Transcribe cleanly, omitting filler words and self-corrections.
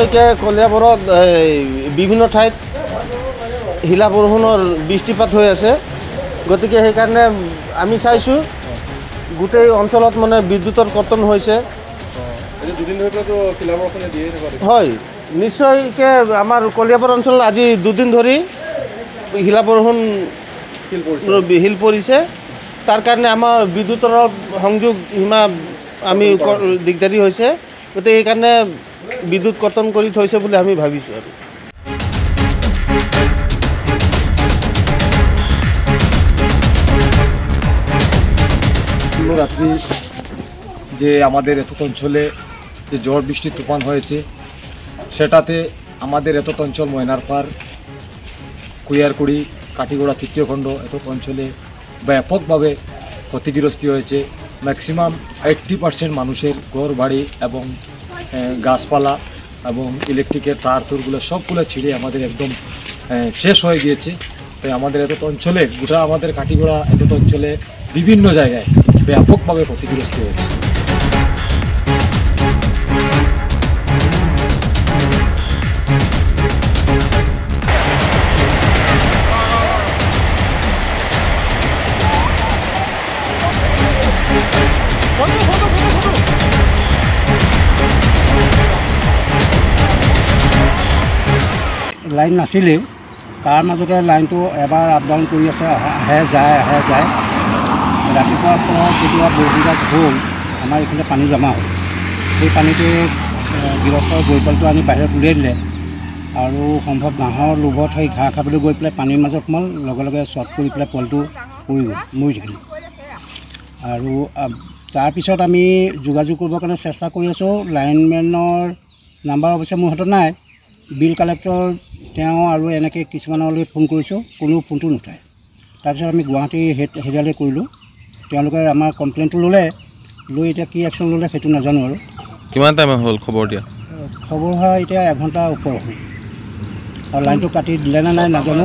নিশ্চয়কৈ কলিয়াবৰত বিভিন্ন ঠাইত শিলা বৰষুণৰ বৃষ্টিপাত হৈ আছে। গতিকে সেইকাৰণে আমি চাইছোঁ গোটেই অঞ্চলত মানে বিদ্যুতৰ কৰ্তন হৈছে। হয়, নিশ্চয়কৈ আমাৰ কলিয়াবৰ অঞ্চলত আজি 2 দিন ধৰি শিলা বৰষুণ শিল পৰিছে। তাৰ কাৰণে আমাৰ বিদ্যুতৰ সংযোগ সীমা আমি দিগদাৰী হৈছে। গতিকে সেইকাৰণে বিদ্যুৎ কৰ্তন কৰি থৈছে বুলি আমি ভাবিছোঁ। আৰু রাত্রি যে আমাদের এত অঞ্চলে যে ঝড় বৃষ্টি তুফান হয়েছে, সেটাতে আমাদের এত অঞ্চল ময়নারপাড়, কুইয়ারকুড়ি, কাটিগড়া তৃতীয় খণ্ড এত অঞ্চলে ব্যাপকভাবে ক্ষতিগ্রস্ত হয়েছে। ম্যাক্সিমাম 80% মানুষের ঘর বাড়ি এবং গাছপালা এবং ইলেকট্রিকের তার তুরগুলো সবগুলো ছিঁড়ে আমাদের একদম শেষ হয়ে গিয়েছে। তাই আমাদের এত অঞ্চলে গোটা আমাদের কাটিগড়া এত অঞ্চলে বিভিন্ন জায়গায় ব্যাপকভাবে ক্ষতিগ্রস্ত হয়েছে। লাইন নাছিলেও তাৰ মাজতে লাইনটো এবাৰ আপ ডাউন কৰি আছে, আহে যায়। ৰাতিপুৱাৰ পৰা যেতিয়া বৰষুণজাক হ'ল, আমাৰ এইফালে পানী জমা হ'ল। সেই পানীতে গৃহস্থৰ গৈপালটো আনি বাহিৰত উলিয়াই দিলে আৰু সম্ভৱ ঘাঁহৰ লোভত সেই ঘাঁহ খাবলৈ গৈ পেলাই পানীৰ মাজত সোমাল, লগে লগে শ্বৰ্ট কৰি পেলাই পলটো পৰি গ'ল, মৰি থাকিল। আৰু তাৰপিছত আমি যোগাযোগ কৰিবৰ কাৰণে চেষ্টা কৰি আছোঁ। লাইনমেনৰ নাম্বাৰ অৱশ্যে মোৰ হাতত নাই। বিল কালেক্টৰ তেওঁ আৰু এনেকৈ কিছুমানলৈ ফোন কৰিছোঁ, কোনো ফোনটো নুঠায়। তাৰপিছত আমি গুৱাহাটী হেৰিয়ালৈ কৰিলোঁ। তেওঁলোকে আমাৰ কমপ্লেইনটো ল'লে, লৈ এতিয়া কি একশ্যন ল'লে সেইটো নাজানো। আৰু কিমান টাইম হ'ল খবৰ দিয়া? খবৰ হোৱা এতিয়া 1 ঘণ্টাৰ ওপৰ হ'ল। আৰু লাইনটো কাটি দিলে নে নাই নাজানো।